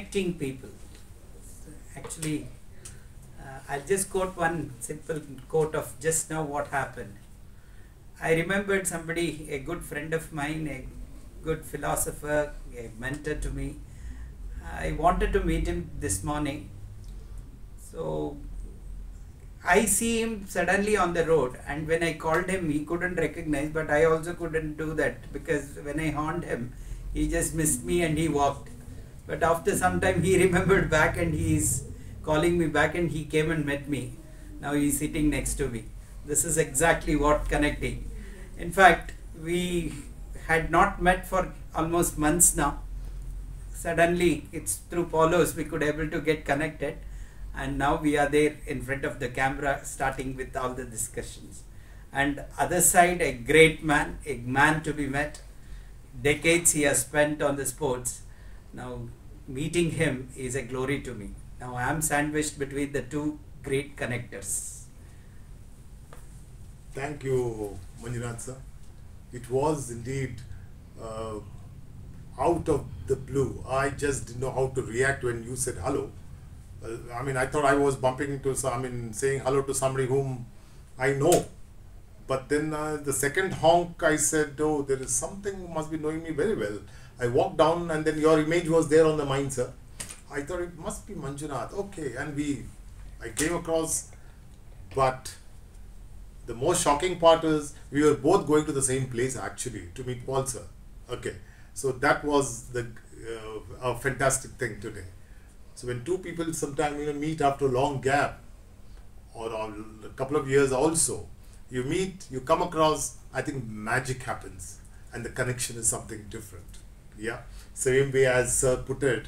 connecting people. Actually, I'll just quote one simple quote of just now what happened. I remembered somebody, a good friend of mine, a good philosopher, a mentor to me. I wanted to meet him this morning. So I see him suddenly on the road, and when I called him, he couldn't recognize, but I also couldn't do that because when I horned him, he just missed me and he walked. But after some time, he remembered back and he's calling me back, and he came and met me. Now he's sitting next to me. This is exactly what connecting. In fact, we had not met for almost months now. Suddenly, it's through Polos we could able to get connected, and now we are there in front of the camera starting with all the discussions. And other side, a great man, a man to be met. Decades he has spent on the sports. Now meeting him is a glory to me. Now I am sandwiched between the two great connectors. Thank you, Manjunath sir. It was indeed out of the blue. I just didn't know how to react when you said hello. I mean, I thought I was bumping into, saying hello to somebody whom I know. But then the second honk, I said, oh, there is something must be knowing me very well. I walked down, and then your image was there on the mind, sir. I thought it must be Manjunath. Okay, and I came across, but the most shocking part is we were both going to the same place actually to meet Paul, sir. Okay, so that was a fantastic thing today. So when two people sometimes meet after a long gap, or a couple of years also, you meet, you come across, I think magic happens, and the connection is something different. Yeah, same way as Sir put it,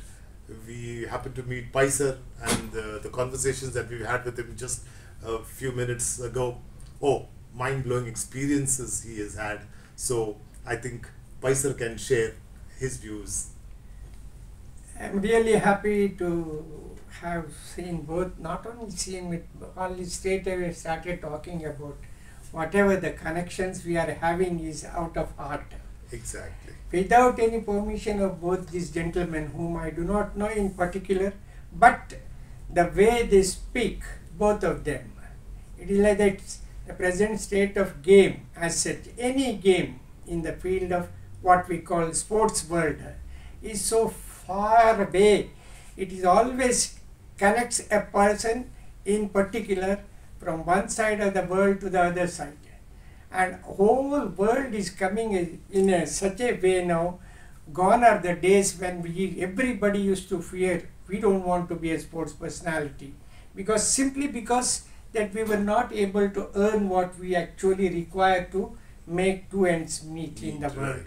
we happened to meet Paisar, and the conversations that we had with him just a few minutes ago, oh, mind-blowing experiences he has had. So I think Paisar can share his views. I'm really happy to have seen both, not only seen it, only straight away started talking about whatever the connections we are having is out of heart. Exactly. Without any permission of both these gentlemen, whom I do not know in particular, but the way they speak, both of them, it is like that the present state of game as such, any game in the field of what we call sports world is so far away. It is always connects a person in particular from one side of the world to the other side. And whole world is coming in such a way now. Gone are the days when everybody used to fear, we don't want to be a sports personality, because simply because that we were not able to earn what we actually require to make two ends meet in the world.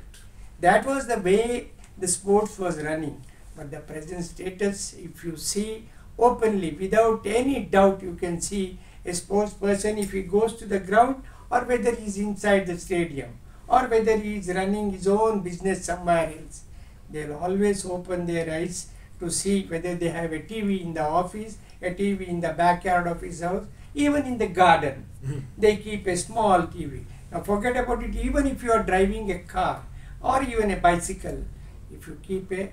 That was the way the sports was running. But the present status, if you see openly, without any doubt, you can see a sports person, if he goes to the ground, or whether he is inside the stadium, or whether he is running his own business somewhere else, they will always open their eyes to see whether they have a TV in the office, a TV in the backyard of his house, even in the garden. They keep a small TV. Now forget about it, even if you are driving a car or even a bicycle, if you keep a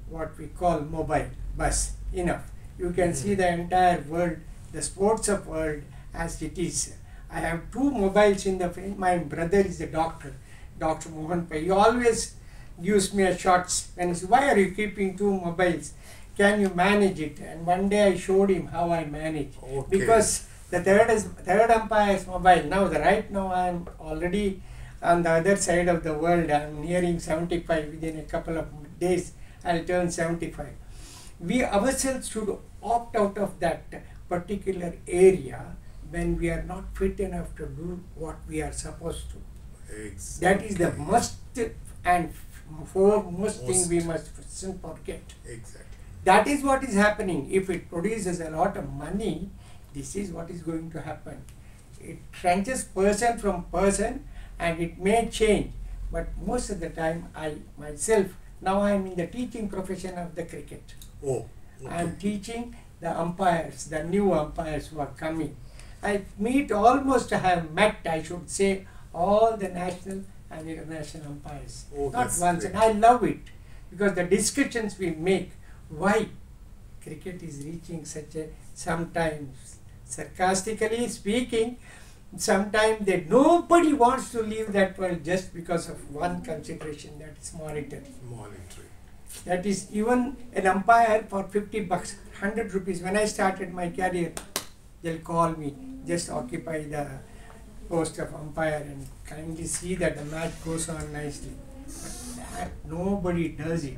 what we call mobile bus, enough. You can see the entire world, the sports of world as it is. I have two mobiles in the frame. My brother is a doctor, Dr. Mohan Pai. He always gives me a shots and he says, why are you keeping two mobiles? Can you manage it? And one day I showed him how I manage. Okay. Because the third umpire's mobile. Now, right now I am already on the other side of the world. I am nearing 75. Within a couple of days, I'll turn 75. We ourselves should opt out of that particular area when we are not fit enough to do what we are supposed to. Exactly. That is the must and foremost thing we must forget. Exactly. That is what is happening. If it produces a lot of money, this is what is going to happen. It trenches person from person, and it may change. But most of the time, I myself, now I am in the teaching profession of the cricket. Oh, okay. I am teaching the umpires, the new umpires who are coming. I have met, I should say, all the national and international umpires. Oh, not once, great. and I love it because the discussions we make why cricket is reaching such a, sometimes sarcastically speaking, sometimes that nobody wants to leave that world just because of one consideration, that is monetary. Monetary. That is even an umpire for 50 bucks, 100 rupees. When I started my career, they'll call me, just occupy the post of umpire and kindly see that the match goes on nicely. But that nobody does it.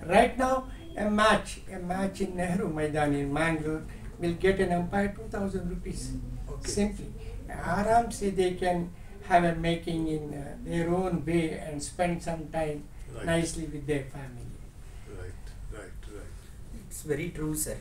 Right now, a match in Nehru Maidan in Mangalore will get an umpire 2,000 rupees. Okay. Simply. Aram say they can have a making in their own way and spend some time Right. nicely with their family. Right. It's very true, sir.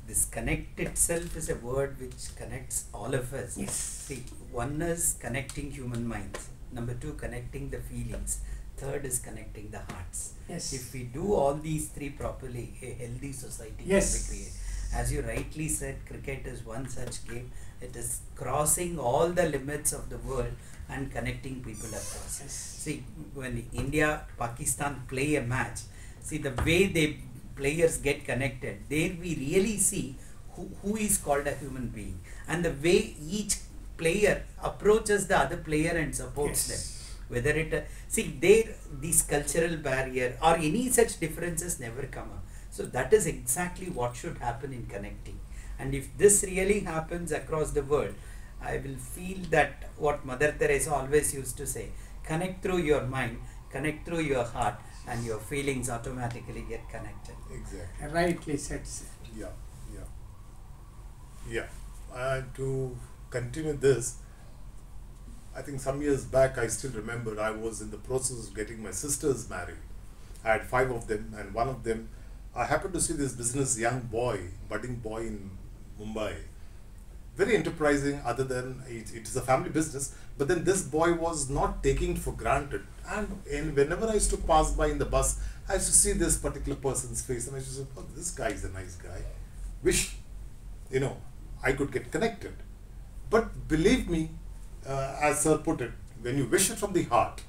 This connect itself is a word which connects all of us. Yes. See, one is connecting human minds. Number two, connecting the feelings. Third is connecting the hearts. Yes. If we do all these three properly, a healthy society Yes. can be created. As you rightly said, cricket is one such game. It is crossing all the limits of the world and connecting people across. Yes. See, when India, Pakistan play a match, see the way they players get connected, there we really see who is called a human being, and the way each player approaches the other player and supports Yes. them. Whether it see there, this cultural barrier or any such differences never come up. So that is exactly what should happen in connecting. And if this really happens across the world, I will feel that what Mother Teresa always used to say, connect through your mind, connect through your heart, and your feelings automatically get connected. Exactly. Rightly said, sir. Yeah. To continue this, I think some years back, I still remember I was in the process of getting my sisters married. I had 5 of them, and one of them, I happened to see this young boy, budding boy in Mumbai. Very enterprising, other than it is a family business, but then this boy was not taking it for granted. And whenever I used to pass by in the bus, I used to see this particular person's face, and I used to say, oh, this guy is a nice guy. Wish, I could get connected. But believe me, as Sir put it, when you wish it from the heart,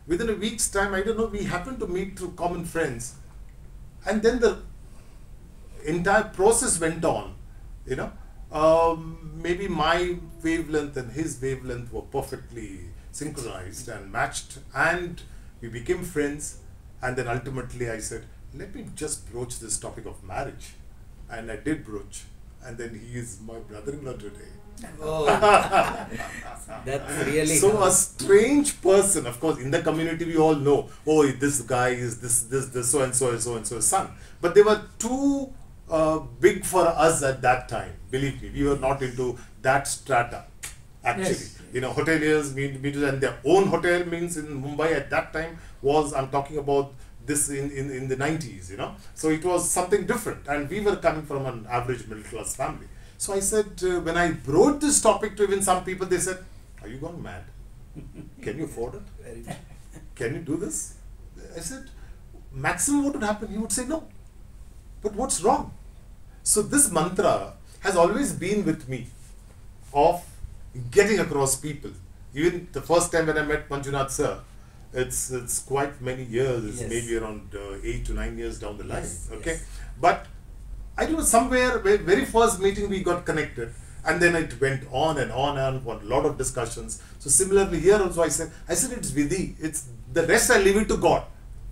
within a week's time, I don't know, we happened to meet through common friends, and then the entire process went on, maybe my wavelength and his wavelength were perfectly synchronized and matched, and we became friends. And then ultimately I said, let me just broach this topic of marriage, and I did broach, and then he is my brother-in-law today. Oh, that's really So a strange person, of course, in the community we all know, oh, this guy is this so and so son. But they were too big for us at that time. Believe me, we were not into that strata. Actually, Yes. hoteliers and their own hotel means in Mumbai at that time was, I'm talking about this in the 90s, So it was something different, and we were coming from an average middle class family. So I said, when I brought this topic to even some people, they said, are you gone mad? Can you afford it? very good. Can you do this? I said, maximum what would happen? He would say no. But what's wrong? So this mantra has always been with me of getting across people. Even the first time when I met Manjunath sir, it's quite many years, it's Yes. maybe around 8 to 9 years down the line. Yes, Okay, yes. but I don't know, somewhere, very first meeting we got connected, and then it went on and on and on, a lot of discussions. So similarly here also I said it's Vidhi, it's the rest I leave it to God.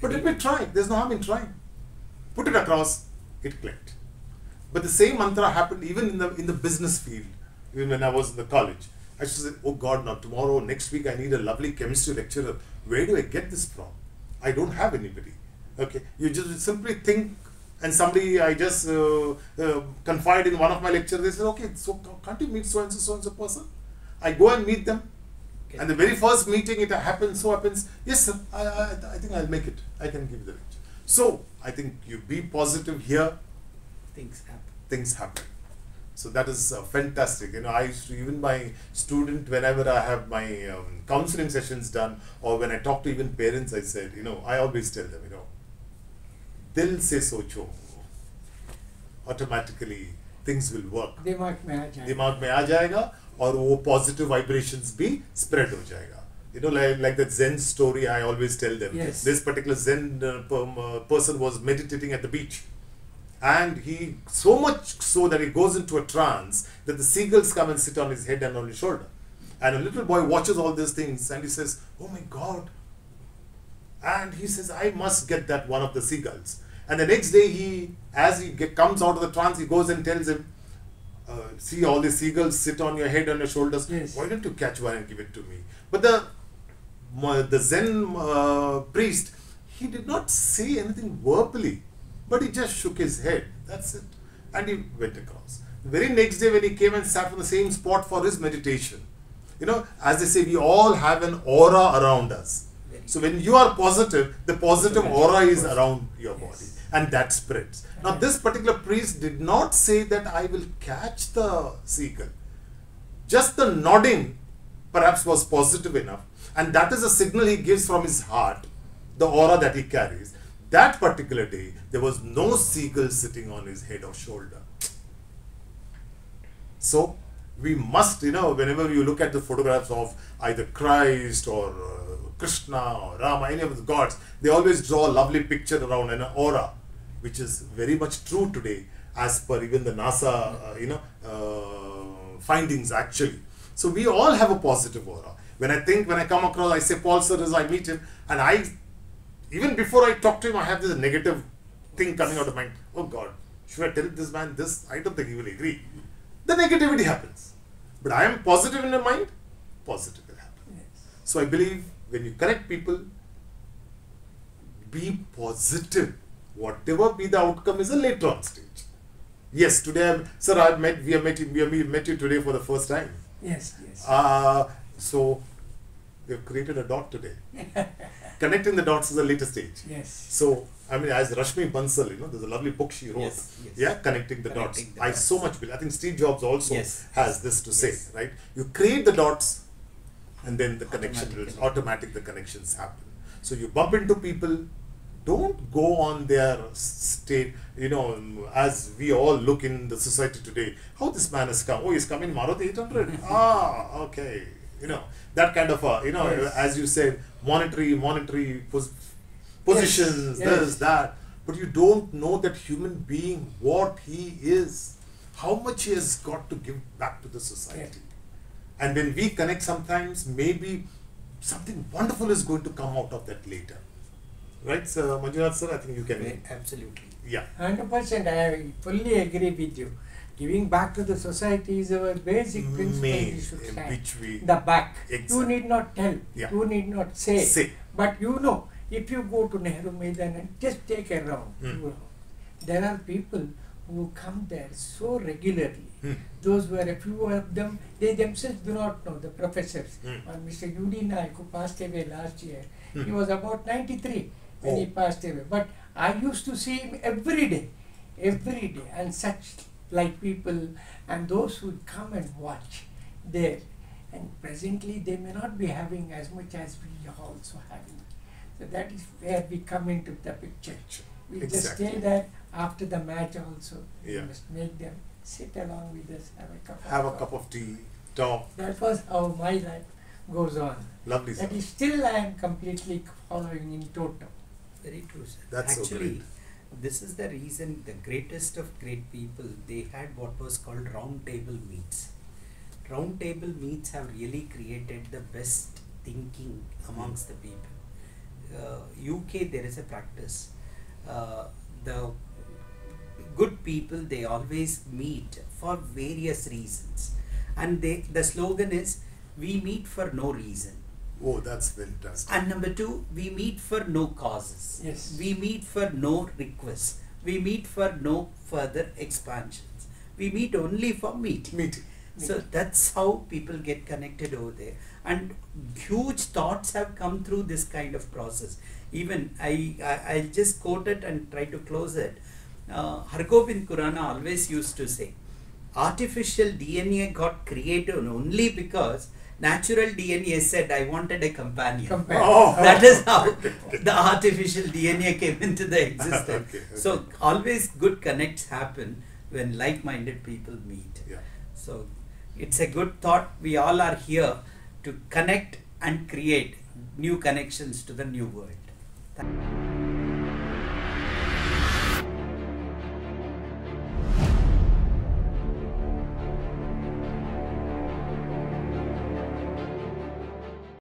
But let me try, there's no harm in trying. Put it across, it clicked. But the same mantra happened even in the business field, even when I was in the college. I used to say, oh God, now tomorrow, next week I need a lovely chemistry lecturer. Where do I get this from? I don't have anybody. Okay, you just simply think, and somebody I just confide in one of my lecturers. They said, okay, so can't you meet so and so person? I go and meet them, Okay. and the very first meeting it happens. Yes, sir. I think I'll make it. I can give you the lecture. So I think you be positive here. Things happen. So that is fantastic. I used to, even my student, whenever I have my counseling sessions done, or when I talk to even parents, I said, I always tell them, dil se socho, automatically things will work. दिमाग में आ जाएगा. दिमाग में आ जाएगा और वो positive vibrations भी spread हो जाएगा. You know, like that Zen story I always tell them. Yes. This particular Zen person was meditating at the beach. And he, so much so that he goes into a trance that the seagulls come and sit on his head and on his shoulder. And a little boy watches all these things and he says, oh my God. And he says, I must get that one of the seagulls. And the next day, as he comes out of the trance, he goes and tells him, see, all the seagulls sit on your head and your shoulders. Yes. Why don't you catch one and give it to me? But the Zen priest, he did not say anything verbally, but he just shook his head. That's it. And he went across. The very next day, when he came and sat on the same spot for his meditation, you know, as they say, we all have an aura around us. So when you are positive, the positive aura is around your body, and that spreads. Now this particular priest did not say that I will catch the seagull. Just the nodding perhaps was positive enough, and that is a signal he gives from his heart, the aura that he carries. That particular day, there was no seagull sitting on his head or shoulder. So we must, you know, whenever you look at the photographs of either Christ or Krishna or Rama, any of the gods, they always draw a lovely picture around an aura, which is very much true today as per even the NASA, findings actually. So we all have a positive aura. When I come across, I say Paul sir, as I meet him, and even before I talk to him, I have this negative thing coming out of my mind. Oh God, should I tell this man this? I don't think he will agree. The negativity happens. But I am positive in my mind, positive will happen. Yes. So I believe when you connect people, be positive. Whatever be the outcome is a later on stage. Yes, today, sir, we have met you today for the first time. Yes, yes. So we have created a dot today. Connecting the dots is a later stage. Yes. So, I mean, as Rashmi Bansal, you know, there's a lovely book she wrote. Yes, yes. Yeah, connecting the dots. I so much believe. I think Steve Jobs also has this to say, right? You create the dots, and then the connection will the connections happen. So you bump into people. Don't go on their state, you know, as we all look in the society today. How this man has come? Oh, he's come in Maruti 800. Okay. You know, that kind of, as you said, monetary positions, this, that. But you don't know that human being, what he is, how much he has got to give back to the society. And when we connect sometimes, maybe something wonderful is going to come out of that later. Right, sir, Manjunath sir, I think you can. Absolutely. Yeah. 100%, I fully agree with you. Giving back to the society is our basic principle. We should stand. The back. Exactly. You need not tell. Yeah. You need not say. But you know, if you go to Nehru Maidan and just take a round, there are people who come there so regularly. Those were a few of them, they themselves do not know, the professors. Mr. U.D. Naik, who passed away last year, he was about 93 when he passed away. But I used to see him every day, and such like people, and those who would come and watch there. And presently they may not be having as much as we are also having. So that is where we come into the picture. We just stay there after the match also. We must make them sit along with us, have a cup of tea, talk. That was how my life goes on. Lovely, sir. That is still I am completely following in total. Very true, sir. That's actually, so great. This is the reason the greatest of great people, they had what was called round table meets. Round table meets have really created the best thinking amongst the people. UK, there is a practice. The good people, they always meet for various reasons, and the slogan is, we meet for no reason. Oh, that's fantastic. And number two, we meet for no causes. Yes. We meet for no requests. We meet for no further expansions. We meet only for meeting. So that's how people get connected over there. And huge thoughts have come through this kind of process. Even I'll just quote it and try to close it. Hargobind Khurana always used to say, artificial DNA got created only because natural DNA said, I wanted a companion. That is how the artificial DNA came into the existence. So always good connects happen when like-minded people meet. So it's a good thought. We all are here to connect and create new connections to the new world.